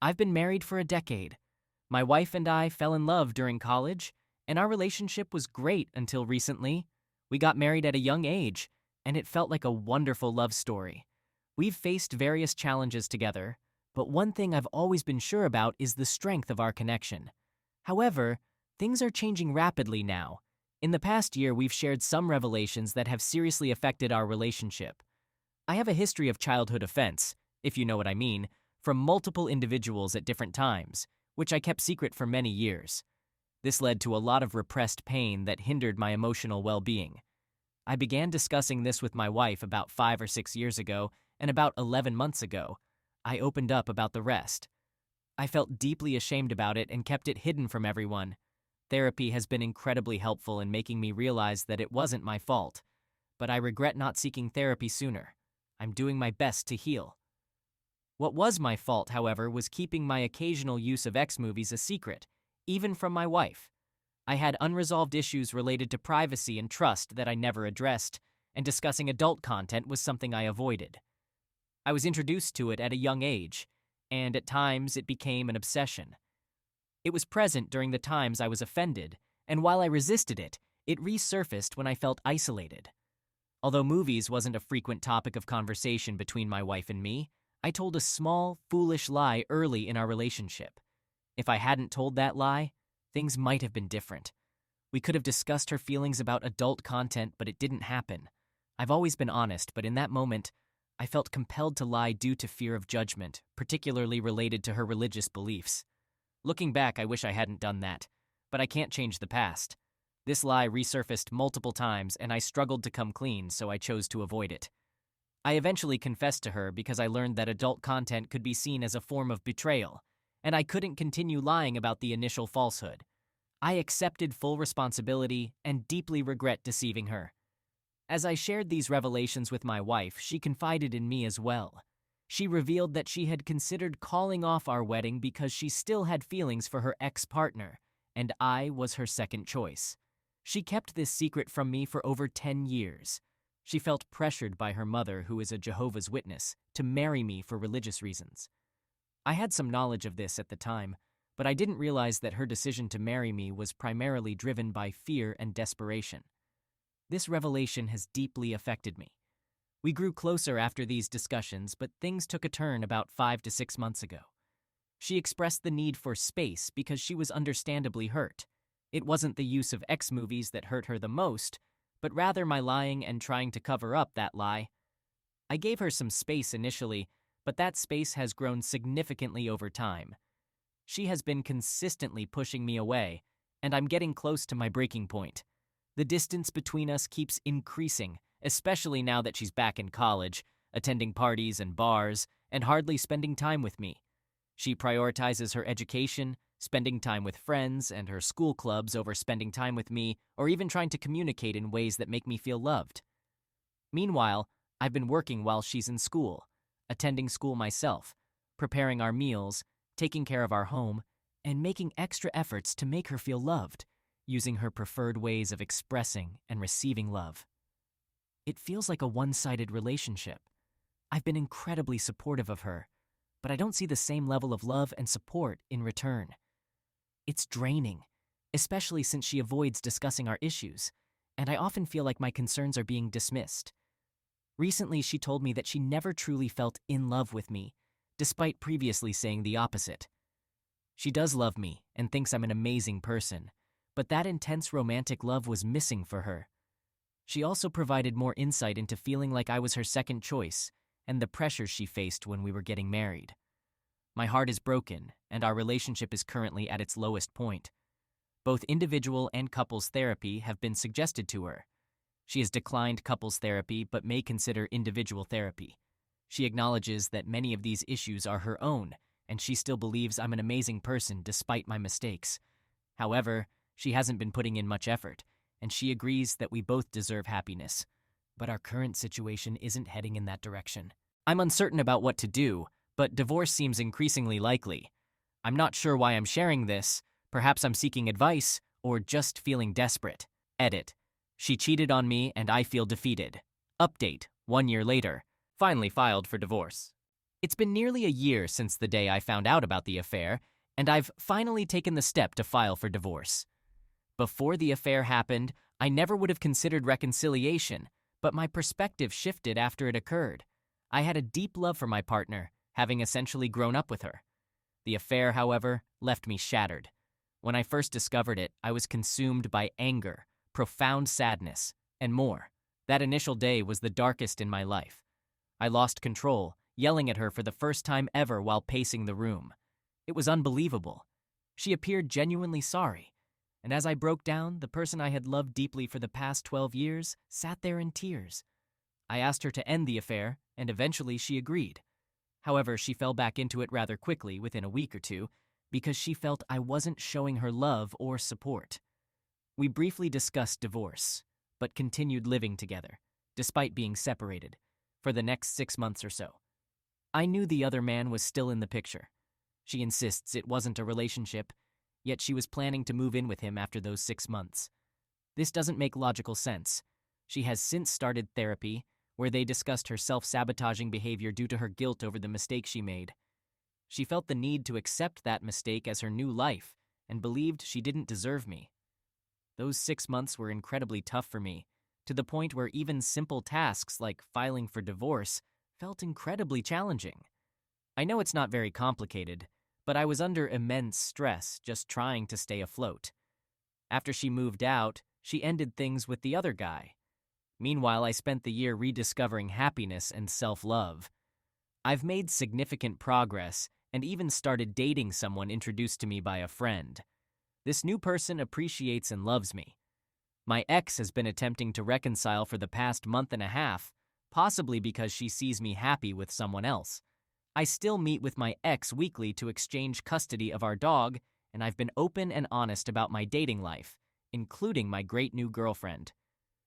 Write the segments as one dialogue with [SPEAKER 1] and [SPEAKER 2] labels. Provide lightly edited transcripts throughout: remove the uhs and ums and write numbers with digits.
[SPEAKER 1] I've been married for a decade. My wife and I fell in love during college, and our relationship was great until recently. We got married at a young age, and it felt like a wonderful love story. We've faced various challenges together, but one thing I've always been sure about is the strength of our connection. However, things are changing rapidly now. In the past year, we've shared some revelations that have seriously affected our relationship. I have a history of childhood offense, if you know what I mean, from multiple individuals at different times, which I kept secret for many years. This led to a lot of repressed pain that hindered my emotional well-being. I began discussing this with my wife about 5 or 6 years ago, and about 11 months ago, I opened up about the rest. I felt deeply ashamed about it and kept it hidden from everyone. Therapy has been incredibly helpful in making me realize that it wasn't my fault, but I regret not seeking therapy sooner. I'm doing my best to heal. What was my fault, however, was keeping my occasional use of X movies a secret, even from my wife. I had unresolved issues related to privacy and trust that I never addressed, and discussing adult content was something I avoided. I was introduced to it at a young age, and at times it became an obsession. It was present during the times I was offended, and while I resisted it, it resurfaced when I felt isolated. Although movies wasn't a frequent topic of conversation between my wife and me, I told a small, foolish lie early in our relationship. If I hadn't told that lie, things might have been different. We could have discussed her feelings about adult content, but it didn't happen. I've always been honest, but in that moment, I felt compelled to lie due to fear of judgment, particularly related to her religious beliefs. Looking back, I wish I hadn't done that, but I can't change the past. This lie resurfaced multiple times, and I struggled to come clean, so I chose to avoid it. I eventually confessed to her because I learned that adult content could be seen as a form of betrayal, and I couldn't continue lying about the initial falsehood. I accepted full responsibility and deeply regret deceiving her. As I shared these revelations with my wife, she confided in me as well. She revealed that she had considered calling off our wedding because she still had feelings for her ex-partner, and I was her second choice. She kept this secret from me for over 10 years. She felt pressured by her mother, who is a Jehovah's Witness, to marry me for religious reasons. I had some knowledge of this at the time, but I didn't realize that her decision to marry me was primarily driven by fear and desperation. This revelation has deeply affected me. We grew closer after these discussions, but things took a turn about 5 to 6 months ago. She expressed the need for space because she was understandably hurt. It wasn't the use of X movies that hurt her the most, but rather my lying and trying to cover up that lie. I gave her some space initially, but that space has grown significantly over time. She has been consistently pushing me away, and I'm getting close to my breaking point. The distance between us keeps increasing, especially now that she's back in college, attending parties and bars, and hardly spending time with me. She prioritizes her education, spending time with friends, and her school clubs over spending time with me, or even trying to communicate in ways that make me feel loved. Meanwhile, I've been working while she's in school, attending school myself, preparing our meals, taking care of our home, and making extra efforts to make her feel loved, using her preferred ways of expressing and receiving love. It feels like a one-sided relationship. I've been incredibly supportive of her, but I don't see the same level of love and support in return. It's draining, especially since she avoids discussing our issues, and I often feel like my concerns are being dismissed. Recently, she told me that she never truly felt in love with me, despite previously saying the opposite. She does love me and thinks I'm an amazing person, but that intense romantic love was missing for her. She also provided more insight into feeling like I was her second choice and the pressures she faced when we were getting married. My heart is broken, and our relationship is currently at its lowest point. Both individual and couples therapy have been suggested to her. She has declined couples therapy but may consider individual therapy. She acknowledges that many of these issues are her own, and she still believes I'm an amazing person despite my mistakes. However, she hasn't been putting in much effort, and she agrees that we both deserve happiness. But our current situation isn't heading in that direction. I'm uncertain about what to do, but divorce seems increasingly likely. I'm not sure why I'm sharing this. Perhaps I'm seeking advice, or just feeling desperate. Edit. She cheated on me and I feel defeated. Update. 1 year later. Finally filed for divorce. It's been nearly a year since the day I found out about the affair, and I've finally taken the step to file for divorce. Before the affair happened, I never would have considered reconciliation, but my perspective shifted after it occurred. I had a deep love for my partner, having essentially grown up with her. The affair, however, left me shattered. When I first discovered it, I was consumed by anger, profound sadness, and more. That initial day was the darkest in my life. I lost control, yelling at her for the first time ever while pacing the room. It was unbelievable. She appeared genuinely sorry, and as I broke down, the person I had loved deeply for the past 12 years sat there in tears. I asked her to end the affair, and eventually she agreed. However, she fell back into it rather quickly within a week or two because she felt I wasn't showing her love or support. We briefly discussed divorce, but continued living together, despite being separated, for the next 6 months or so. I knew the other man was still in the picture. She insists it wasn't a relationship, yet she was planning to move in with him after those 6 months. This doesn't make logical sense. She has since started therapy, where they discussed her self-sabotaging behavior due to her guilt over the mistake she made. She felt the need to accept that mistake as her new life and believed she didn't deserve me. Those 6 months were incredibly tough for me, to the point where even simple tasks like filing for divorce felt incredibly challenging. I know it's not very complicated, but I was under immense stress just trying to stay afloat. After she moved out, she ended things with the other guy. Meanwhile, I spent the year rediscovering happiness and self-love. I've made significant progress and even started dating someone introduced to me by a friend. This new person appreciates and loves me. My ex has been attempting to reconcile for the past month and a half, possibly because she sees me happy with someone else. I still meet with my ex weekly to exchange custody of our dog, and I've been open and honest about my dating life, including my great new girlfriend.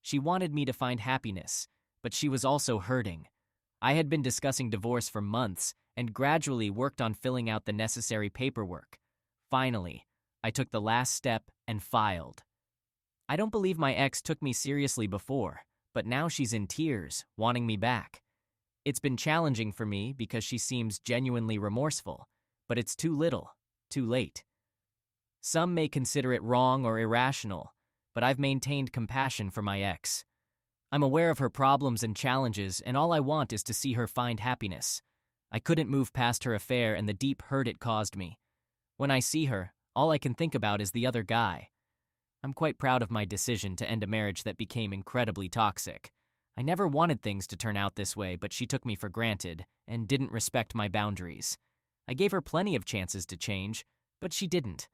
[SPEAKER 1] She wanted me to find happiness, but she was also hurting. I had been discussing divorce for months and gradually worked on filling out the necessary paperwork. Finally, I took the last step and filed. I don't believe my ex took me seriously before, but now she's in tears, wanting me back. It's been challenging for me because she seems genuinely remorseful, but it's too little, too late. Some may consider it wrong or irrational, but I've maintained compassion for my ex. I'm aware of her problems and challenges, and all I want is to see her find happiness. I couldn't move past her affair and the deep hurt it caused me. When I see her, all I can think about is the other guy. I'm quite proud of my decision to end a marriage that became incredibly toxic. I never wanted things to turn out this way, but she took me for granted and didn't respect my boundaries. I gave her plenty of chances to change, but she didn't.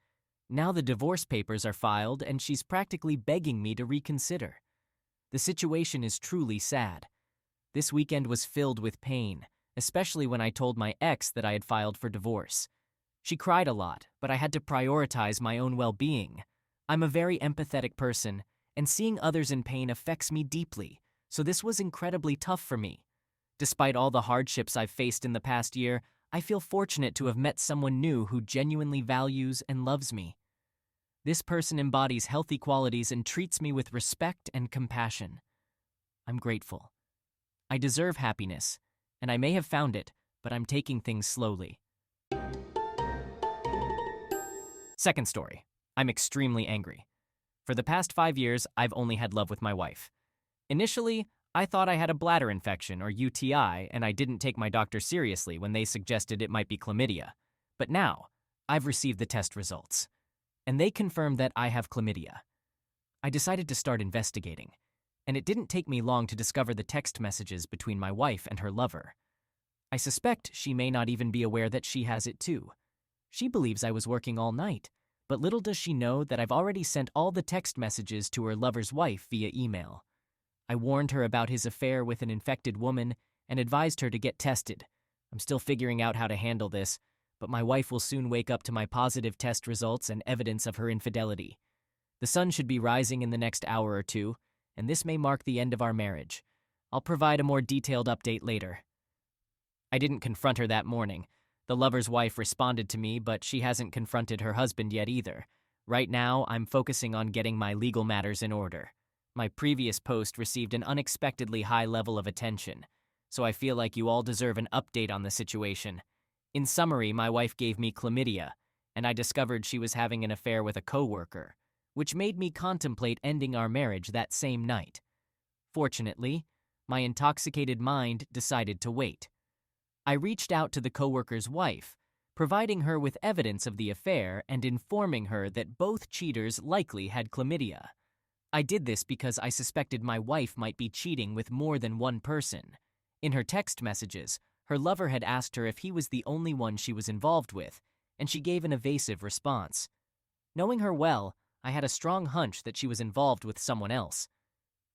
[SPEAKER 1] Now the divorce papers are filed and she's practically begging me to reconsider. The situation is truly sad. This weekend was filled with pain, especially when I told my ex that I had filed for divorce. She cried a lot, but I had to prioritize my own well-being. I'm a very empathetic person, and seeing others in pain affects me deeply, so this was incredibly tough for me. Despite all the hardships I've faced in the past year, I feel fortunate to have met someone new who genuinely values and loves me. This person embodies healthy qualities and treats me with respect and compassion. I'm grateful. I deserve happiness, and I may have found it, but I'm taking things slowly. Second story. I'm extremely angry. For the past 5 years, I've only had love with my wife. Initially, I thought I had a bladder infection or UTI, and I didn't take my doctor seriously when they suggested it might be chlamydia. But now, I've received the test results, and they confirmed that I have chlamydia. I decided to start investigating, and it didn't take me long to discover the text messages between my wife and her lover. I suspect she may not even be aware that she has it too. She believes I was working all night, but little does she know that I've already sent all the text messages to her lover's wife via email. I warned her about his affair with an infected woman and advised her to get tested. I'm still figuring out how to handle this, but my wife will soon wake up to my positive test results and evidence of her infidelity. The sun should be rising in the next hour or two, and this may mark the end of our marriage. I'll provide a more detailed update later. I didn't confront her that morning. The lover's wife responded to me, but she hasn't confronted her husband yet either. Right now, I'm focusing on getting my legal matters in order. My previous post received an unexpectedly high level of attention. so I feel like you all deserve an update on the situation. In summary, my wife gave me chlamydia, and I discovered she was having an affair with a coworker, which made me contemplate ending our marriage that same night. Fortunately, my intoxicated mind decided to wait. I reached out to the coworker's wife, providing her with evidence of the affair and informing her that both cheaters likely had chlamydia. I did this because I suspected my wife might be cheating with more than one person. In her text messages, her lover had asked her if he was the only one she was involved with, and she gave an evasive response. Knowing her well, I had a strong hunch that she was involved with someone else.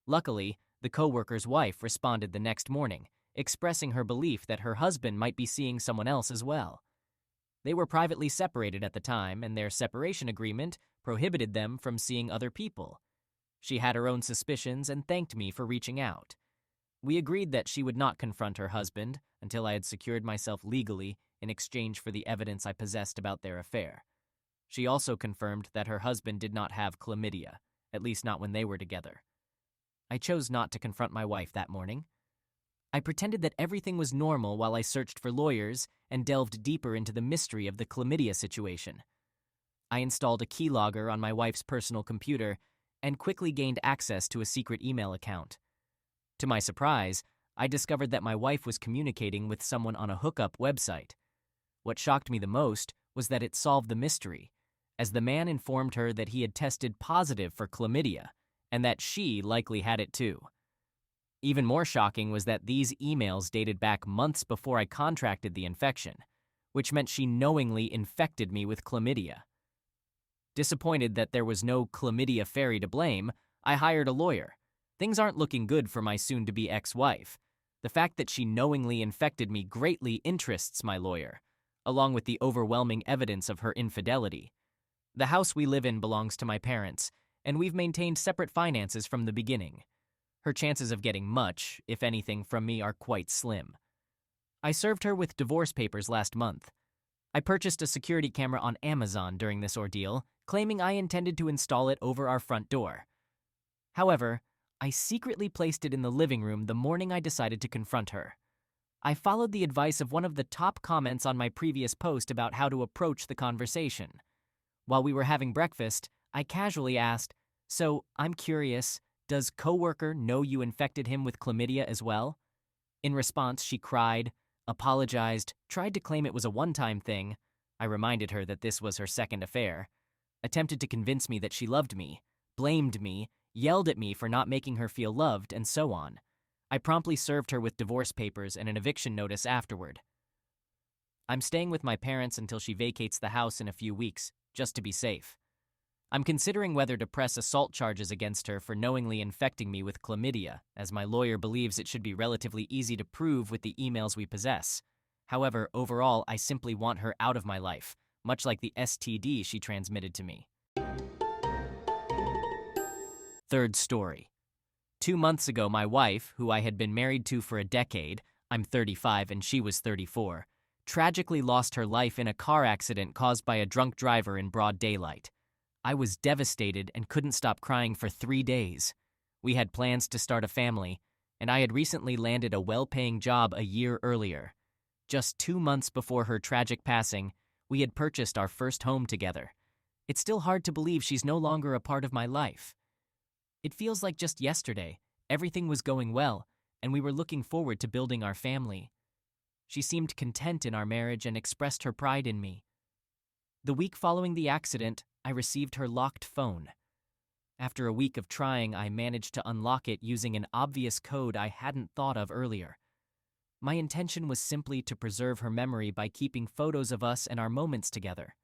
[SPEAKER 1] Luckily, the coworker's wife responded the next morning, expressing her belief that her husband might be seeing someone else as well. They were privately separated at the time, and their separation agreement prohibited them from seeing other people. She had her own suspicions and thanked me for reaching out. We agreed that she would not confront her husband until I had secured myself legally in exchange for the evidence I possessed about their affair. She also confirmed that her husband did not have chlamydia, at least not when they were together. I chose not to confront my wife that morning. I pretended that everything was normal while I searched for lawyers and delved deeper into the mystery of the chlamydia situation. I installed a keylogger on my wife's personal computer and quickly gained access to a secret email account. To my surprise, I discovered that my wife was communicating with someone on a hookup website. What shocked me the most was that it solved the mystery, as the man informed her that he had tested positive for chlamydia, and that she likely had it too. Even more shocking was that these emails dated back months before I contracted the infection, which meant she knowingly infected me with chlamydia. Disappointed that there was no chlamydia fairy to blame, I hired a lawyer. Things aren't looking good for my soon-to-be ex-wife. The fact that she knowingly infected me greatly interests my lawyer, along with the overwhelming evidence of her infidelity. The house we live in belongs to my parents, and we've maintained separate finances from the beginning. Her chances of getting much, if anything, from me are quite slim. I served her with divorce papers last month. I purchased a security camera on Amazon during this ordeal, claiming I intended to install it over our front door. However, I secretly placed it in the living room the morning I decided to confront her. I followed the advice of one of the top comments on my previous post about how to approach the conversation. While we were having breakfast, I casually asked, "So, I'm curious, does coworker know you infected him with chlamydia as well?" In response, she cried, apologized, tried to claim it was a one-time thing. I reminded her that this was her second affair, attempted to convince me that she loved me, blamed me, yelled at me for not making her feel loved, and so on. I promptly served her with divorce papers and an eviction notice afterward. I'm staying with my parents until she vacates the house in a few weeks, just to be safe. I'm considering whether to press assault charges against her for knowingly infecting me with chlamydia, as my lawyer believes it should be relatively easy to prove with the emails we possess. However, overall, I simply want her out of my life, much like the STD she transmitted to me. Third story. 2 months ago, my wife, who I had been married to for a decade, I'm 35 and she was 34, tragically lost her life in a car accident caused by a drunk driver in broad daylight. I was devastated and couldn't stop crying for 3 days. We had plans to start a family, and I had recently landed a well-paying job a year earlier. Just 2 months before her tragic passing, we had purchased our first home together. It's still hard to believe she's no longer a part of my life. It feels like just yesterday, everything was going well, and we were looking forward to building our family. She seemed content in our marriage and expressed her pride in me. The week following the accident, I received her locked phone. After a week of trying, I managed to unlock it using an obvious code I hadn't thought of earlier. My intention was simply to preserve her memory by keeping photos of us and our moments together.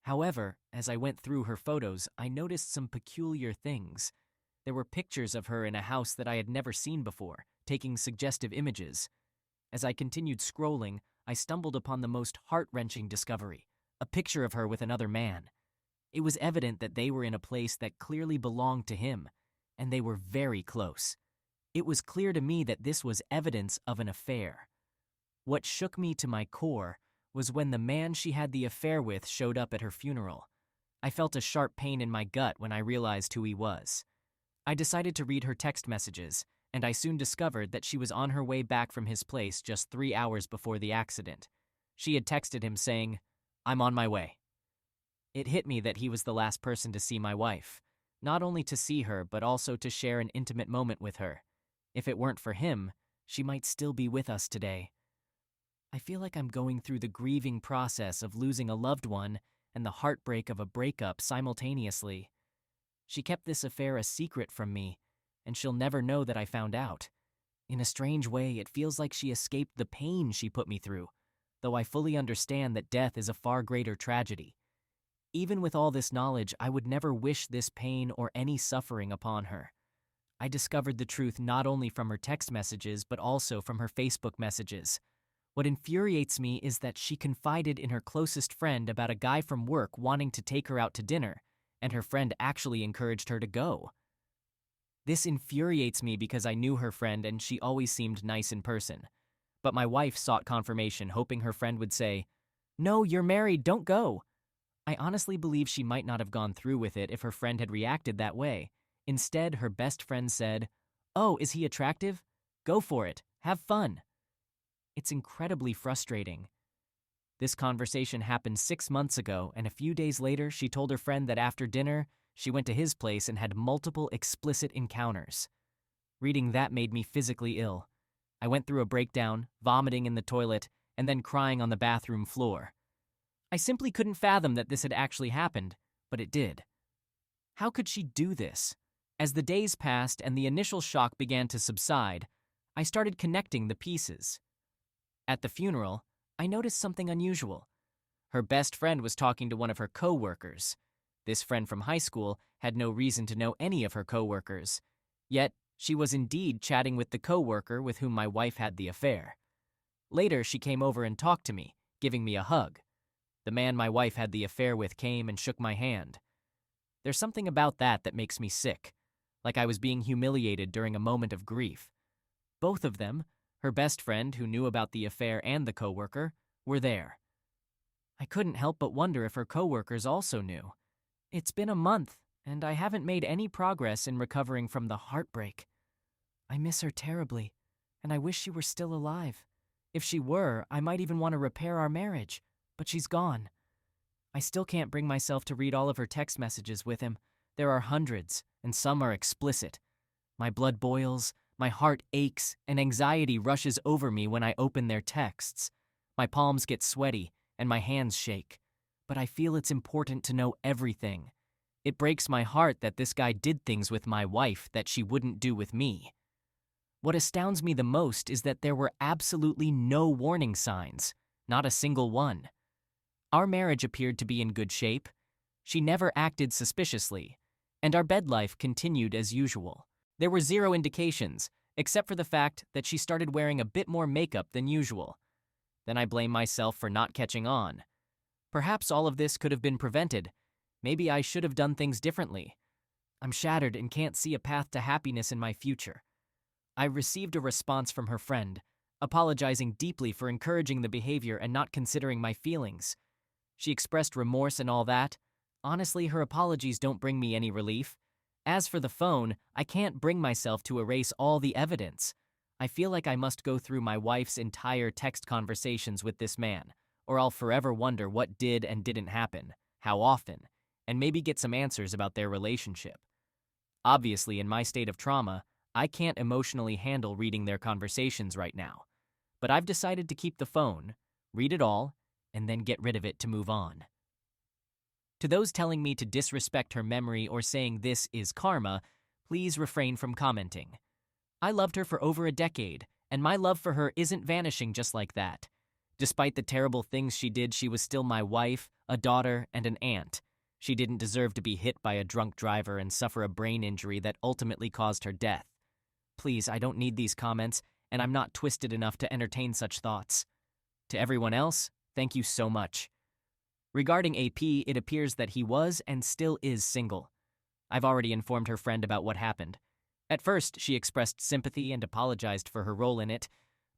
[SPEAKER 1] However, as I went through her photos, I noticed some peculiar things. There were pictures of her in a house that I had never seen before, taking suggestive images. As I continued scrolling, I stumbled upon the most heart-wrenching discovery, a picture of her with another man. It was evident that they were in a place that clearly belonged to him, and they were very close. It was clear to me that this was evidence of an affair. What shook me to my core was when the man she had the affair with showed up at her funeral. I felt a sharp pain in my gut when I realized who he was. I decided to read her text messages, and I soon discovered that she was on her way back from his place just 3 hours before the accident. She had texted him saying, "I'm on my way." It hit me that he was the last person to see my wife, not only to see her, but also to share an intimate moment with her. If it weren't for him, she might still be with us today. I feel like I'm going through the grieving process of losing a loved one and the heartbreak of a breakup simultaneously. She kept this affair a secret from me, and she'll never know that I found out. In a strange way, it feels like she escaped the pain she put me through, though I fully understand that death is a far greater tragedy. Even with all this knowledge, I would never wish this pain or any suffering upon her. I discovered the truth not only from her text messages, but also from her Facebook messages. What infuriates me is that she confided in her closest friend about a guy from work wanting to take her out to dinner, and her friend actually encouraged her to go. This infuriates me because I knew her friend and she always seemed nice in person. But my wife sought confirmation, hoping her friend would say, "No, you're married, don't go." I honestly believe she might not have gone through with it if her friend had reacted that way. Instead, her best friend said, "Oh, is he attractive? Go for it. Have fun." It's incredibly frustrating. This conversation happened 6 months ago, and a few days later, she told her friend that after dinner, she went to his place and had multiple explicit encounters. Reading that made me physically ill. I went through a breakdown, vomiting in the toilet, and then crying on the bathroom floor. I simply couldn't fathom that this had actually happened, but it did. How could she do this? As the days passed and the initial shock began to subside, I started connecting the pieces. At the funeral, I noticed something unusual. Her best friend was talking to one of her co-workers. This friend from high school had no reason to know any of her co-workers. Yet, she was indeed chatting with the co-worker with whom my wife had the affair. Later, she came over and talked to me, giving me a hug. The man my wife had the affair with came and shook my hand. There's something about that makes me sick, like I was being humiliated during a moment of grief. Both of them, her best friend who knew about the affair and the coworker, were there. I couldn't help but wonder if her coworkers also knew. It's been a month, and I haven't made any progress in recovering from the heartbreak. I miss her terribly, and I wish she were still alive. If she were, I might even want to repair our marriage, but she's gone. I still can't bring myself to read all of her text messages with him. There are hundreds, and some are explicit. My blood boils, my heart aches, and anxiety rushes over me when I open their texts. My palms get sweaty, and my hands shake. But I feel it's important to know everything. It breaks my heart that this guy did things with my wife that she wouldn't do with me. What astounds me the most is that there were absolutely no warning signs, not a single one. Our marriage appeared to be in good shape. She never acted suspiciously, and our bed life continued as usual. There were zero indications, except for the fact that she started wearing a bit more makeup than usual. Then I blame myself for not catching on. Perhaps all of this could have been prevented. Maybe I should have done things differently. I'm shattered and can't see a path to happiness in my future. I received a response from her friend, apologizing deeply for encouraging the behavior and not considering my feelings. She expressed remorse and all that. Honestly, her apologies don't bring me any relief. As for the phone, I can't bring myself to erase all the evidence. I feel like I must go through my wife's entire text conversations with this man, or I'll forever wonder what did and didn't happen, how often, and maybe get some answers about their relationship. Obviously, in my state of trauma, I can't emotionally handle reading their conversations right now. But I've decided to keep the phone, read it all, and then get rid of it to move on. To those telling me to disrespect her memory or saying this is karma, please refrain from commenting. I loved her for over a decade, and my love for her isn't vanishing just like that. Despite the terrible things she did, she was still my wife, a daughter, and an aunt. She didn't deserve to be hit by a drunk driver and suffer a brain injury that ultimately caused her death. Please, I don't need these comments, and I'm not twisted enough to entertain such thoughts. To everyone else, thank you so much. Regarding AP, it appears that he was and still is single. I've already informed her friend about what happened. At first, she expressed sympathy and apologized for her role in it,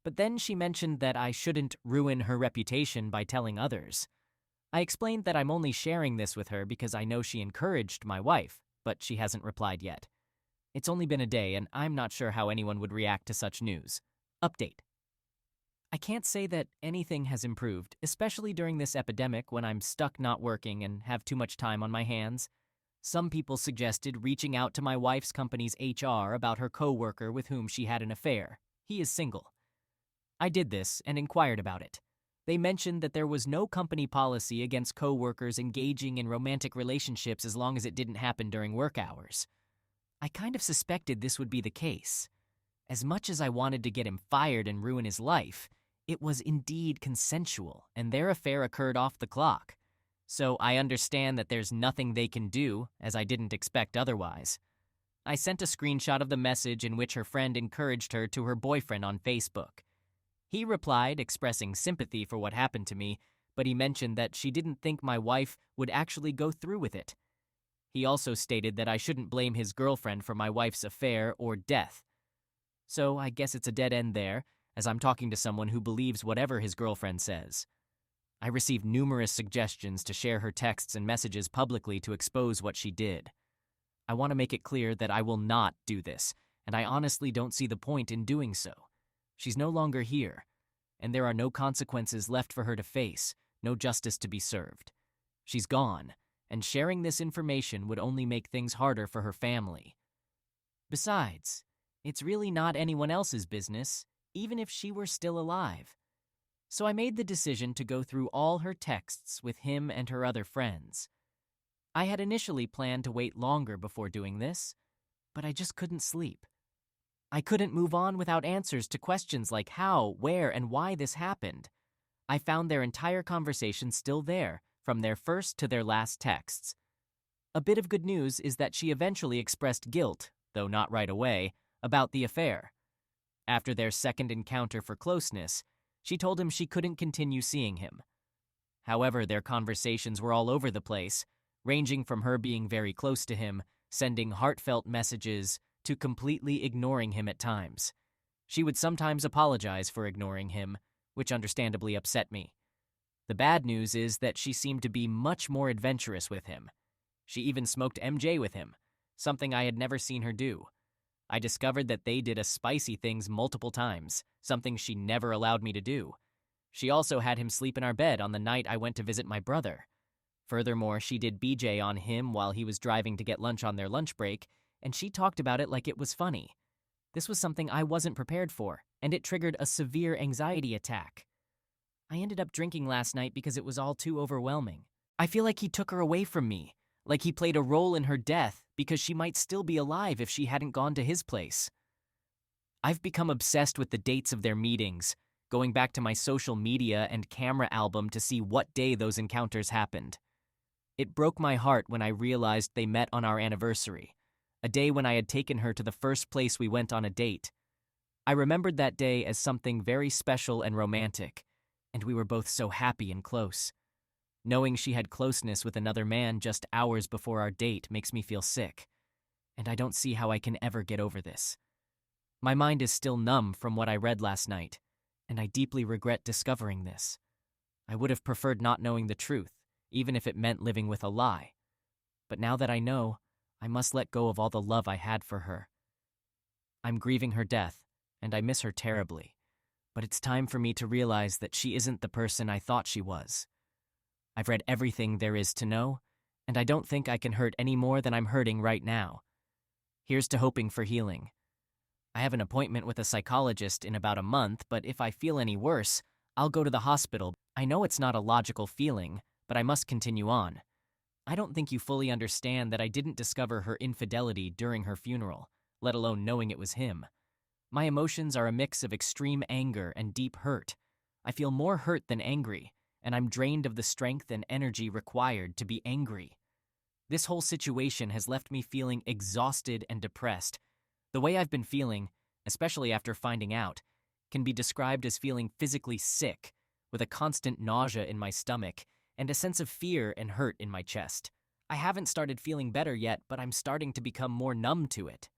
[SPEAKER 1] but then she mentioned that I shouldn't ruin her reputation by telling others. I explained that I'm only sharing this with her because I know she encouraged my wife, but she hasn't replied yet. It's only been a day, and I'm not sure how anyone would react to such news. Update. I can't say that anything has improved, especially during this epidemic when I'm stuck not working and have too much time on my hands. Some people suggested reaching out to my wife's company's HR about her coworker with whom she had an affair. He is single. I did this and inquired about it. They mentioned that there was no company policy against coworkers engaging in romantic relationships as long as it didn't happen during work hours. I kind of suspected this would be the case. As much as I wanted to get him fired and ruin his life, it was indeed consensual, and their affair occurred off the clock. So I understand that there's nothing they can do, as I didn't expect otherwise. I sent a screenshot of the message in which her friend encouraged her to her boyfriend on Facebook. He replied, expressing sympathy for what happened to me, but he mentioned that she didn't think my wife would actually go through with it. He also stated that I shouldn't blame his girlfriend for my wife's affair or death. So I guess it's a dead end there, as I'm talking to someone who believes whatever his girlfriend says. I received numerous suggestions to share her texts and messages publicly to expose what she did. I want to make it clear that I will not do this, and I honestly don't see the point in doing so. She's no longer here, and there are no consequences left for her to face, no justice to be served. She's gone, and sharing this information would only make things harder for her family. Besides, it's really not anyone else's business, even if she were still alive. So I made the decision to go through all her texts with him and her other friends. I had initially planned to wait longer before doing this, but I just couldn't sleep. I couldn't move on without answers to questions like how, where, and why this happened. I found their entire conversation still there, from their first to their last texts. A bit of good news is that she eventually expressed guilt, though not right away, about the affair. After their second encounter for closeness, she told him she couldn't continue seeing him. However, their conversations were all over the place, ranging from her being very close to him, sending heartfelt messages, to completely ignoring him at times. She would sometimes apologize for ignoring him, which understandably upset me. The bad news is that she seemed to be much more adventurous with him. She even smoked MJ with him, something I had never seen her do. I discovered that they did spicy things multiple times, something she never allowed me to do. She also had him sleep in our bed on the night I went to visit my brother. Furthermore, she did BJ on him while he was driving to get lunch on their lunch break, and she talked about it like it was funny. This was something I wasn't prepared for, and it triggered a severe anxiety attack. I ended up drinking last night because it was all too overwhelming. I feel like he took her away from me, like he played a role in her death because she might still be alive if she hadn't gone to his place. I've become obsessed with the dates of their meetings, going back to my social media and camera album to see what day those encounters happened. It broke my heart when I realized they met on our anniversary, a day when I had taken her to the first place we went on a date. I remembered that day as something very special and romantic, and we were both so happy and close. Knowing she had closeness with another man just hours before our date makes me feel sick, and I don't see how I can ever get over this. My mind is still numb from what I read last night, and I deeply regret discovering this. I would have preferred not knowing the truth, even if it meant living with a lie. But now that I know, I must let go of all the love I had for her. I'm grieving her death, and I miss her terribly, but it's time for me to realize that she isn't the person I thought she was. I've read everything there is to know, and I don't think I can hurt any more than I'm hurting right now. Here's to hoping for healing. I have an appointment with a psychologist in about a month, but if I feel any worse, I'll go to the hospital. I know it's not a logical feeling, but I must continue on. I don't think you fully understand that I didn't discover her infidelity during her funeral, let alone knowing it was him. My emotions are a mix of extreme anger and deep hurt. I feel more hurt than angry, and I'm drained of the strength and energy required to be angry. This whole situation has left me feeling exhausted and depressed. The way I've been feeling, especially after finding out, can be described as feeling physically sick, with a constant nausea in my stomach and a sense of fear and hurt in my chest. I haven't started feeling better yet, but I'm starting to become more numb to it.